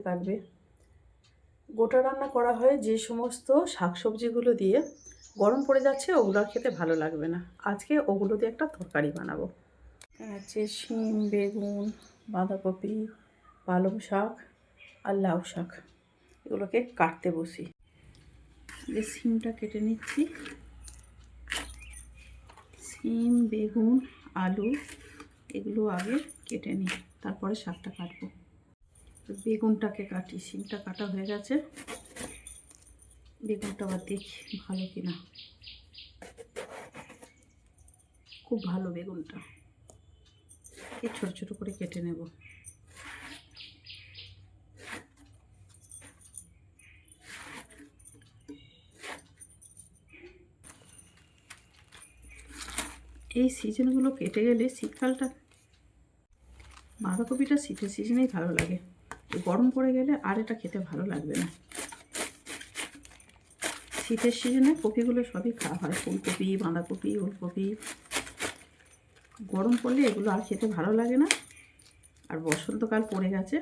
কাটবে। গোটা রান্না করা হয় যে সমস্ত শাকসবজিগুলো দিয়ে, গরম পড়ে যাচ্ছে ওগুলো খেতে ভালো লাগবে না। আজকে ওগুলো দিয়ে একটা তরকারি বানাবো। আছে শিম, বেগুন, বাঁধাকপি, পালং শাক আর লাউ শাক। এগুলোকে কাটতে বসি। যে শিমটা কেটে নিচ্ছি। শিম, বেগুন, আলু এগুলো আগে কেটে নিই, তারপরে শাকটা কাটবো। বেগুনটাকে কাটি। শিমটা কাটা হয়ে গেছে। বেগুনটা আবার দেখি ভালো কিনা। খুব ভালো বেগুনটা। এই ছোট ছোট করে কেটে নেব। এই সিজনগুলো কেটে গেলে শীতকালটা, বাঁধাকপিটা শীতের সিজনেই ভালো লাগে। গরম পড়ে গেলে আর এটা খেতে ভালো লাগবে না। শীতের সিজনে কপিগুলো সবই খাওয়া হয়, ফুলকপি, বাঁধাকপি, ওলকপি। গরম পড়লে এগুলো আর খেতে ভালো লাগে না। আর বসন্তকাল পড়ে গেছে,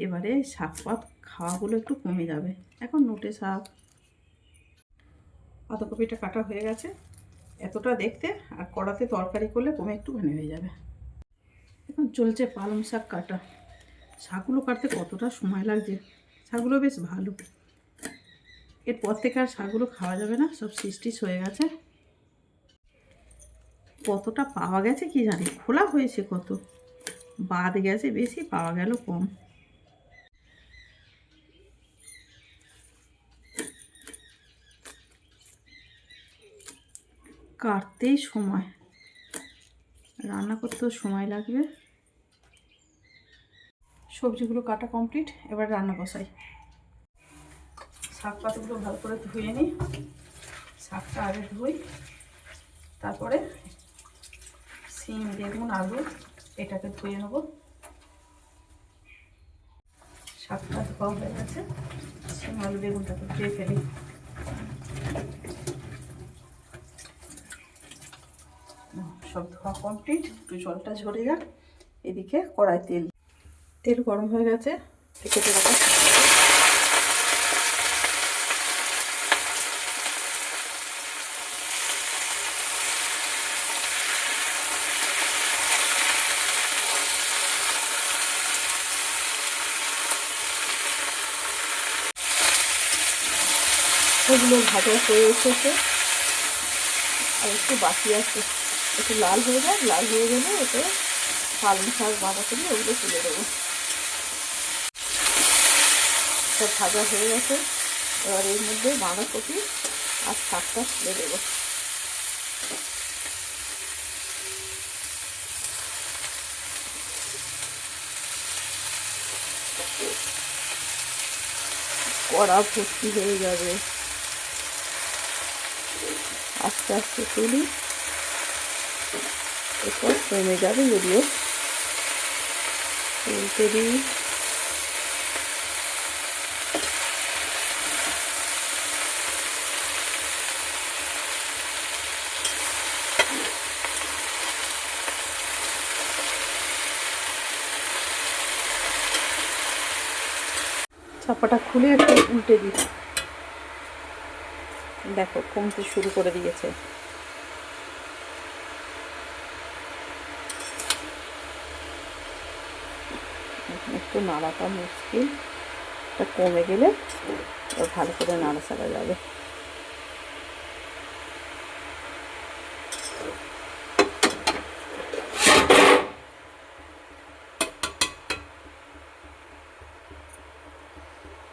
এবারে শাক পাত খাওয়াগুলো একটু কমে যাবে। এখন নোটে শাক। বাঁধাকপিটা কাটা হয়ে গেছে, এতটা দেখতে, আর কড়াতে তরকারি করলে কমে একটুখানি হয়ে যাবে। এখন চলছে পালং শাক কাটা। শাকগুলো কাটতে কতটা সময় লাগছে। শাকগুলো বেশ ভালো। এরপর থেকে আর শাকগুলো খাওয়া যাবে না, সব সিস্টিস হয়ে গেছে। কতটা পাওয়া গেছে কি জানি, খোলা হয়েছে কত, বাদ গেছে বেশি, পাওয়া গেল কম। কাটতেই সময়, রান্না করতেও সময় লাগবে। সবজিগুলো কাটা কমপ্লিট, এবার রান্না বসাই। শাক পাতাগুলো ভালো করে ধুয়ে নিই। শাকটা আগে ধুই, তারপরে শিম, বেগুন, আলু এটাকে ধুয়ে নেব। শাকটা ধোয়া হয়ে গেছে, শিম, আলু, বেগুনটাকে ধুয়ে ফেলি। সব ধোয়া কমপ্লিট, একটু জলটা ঝরে যাক। এদিকে কড়াই তেল গরম হয়ে গেছে। কেটে রাখা ওগুলো ভাজা হয়ে এসেছে, আর একটু বাকি আছে। একটু লাল হয়ে যায়, লাল হয়ে গেলে এতে পালং শাক, বাঁধাকপি ওগুলো তুলে দেবো। সব ভাজা হয়ে গেছে, এবার এর মধ্যে বাঁধাকপি আর শাকটা তুলে দেবো। কড়া ভর্তি হয়ে যাবে, আস্তে আস্তে তুলি, এরপর কমে যাবে যদিও। তুলতে দিই। চাপাটা খুলে একটু উল্টে দিই। দেখো কমতে শুরু করে দিয়েছে। একটু নাড়াটা মুশকিল, এটা কমে গেলে ভালো করে নাড়াচাড়া যাবে।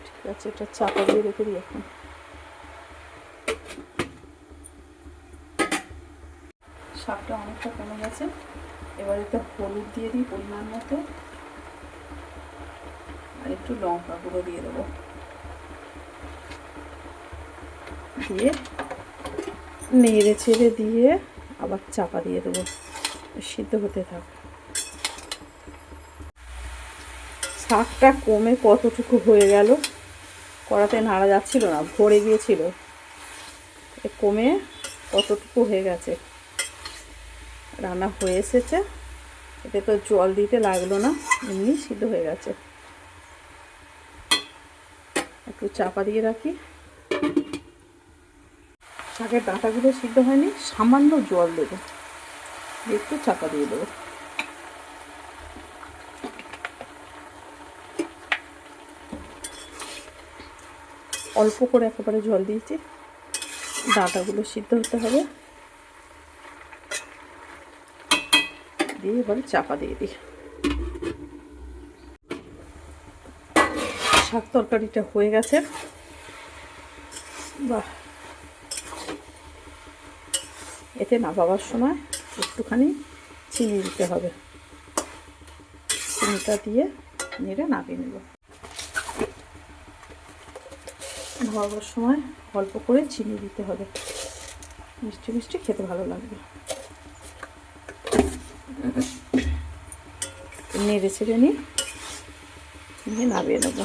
ঠিক আছে, এটা চাপা দিয়ে রেখে দিই এখন। শাকটা অনেকটা কমে গেছে, এবার একটু হলুদ দিয়ে দিই পরিমাণ মতো, আর একটু লঙ্কা গুঁড়ো দিয়ে দেবো। দিয়ে নেড়ে ছেড়ে দিয়ে আবার চাপা দিয়ে দেবো, সিদ্ধ হতে থাক। শাকটা কমে কতটুকু হয়ে গেল, কড়াতে নাড়া যাচ্ছিল না, ভরে গিয়েছিল। কমে কতটুকু হয়ে গেছে, রান্না হয়ে এসেছে। এতে তো জল দিতে লাগলো না, এমনি সিদ্ধ হয়ে গেছে। একটু চাপা দিয়ে রাখি। শাকের ডাঁটাগুলো সিদ্ধ হয়নি, সামান্য জল দেবো, একটু চাপা দিয়ে দেবো। অল্প করে একেবারে জল দিয়েছি, ডাঁটাগুলো সিদ্ধ হতে হবে। দিয়ে এবারে চাপা দিয়ে দিই। শাক তরকারিটা হয়ে গেছে। বাহ, এতে নামাবার সময় একটুখানি চিনি দিতে হবে। চিনিটা দিয়ে নেড়ে নামিয়ে নেব। নামাবার সময় অল্প করে চিনি দিতে হবে, মিষ্টি মিষ্টি খেতে ভালো লাগবে। নেড়ে ছেড়ে নিয়ে নামিয়ে নেব।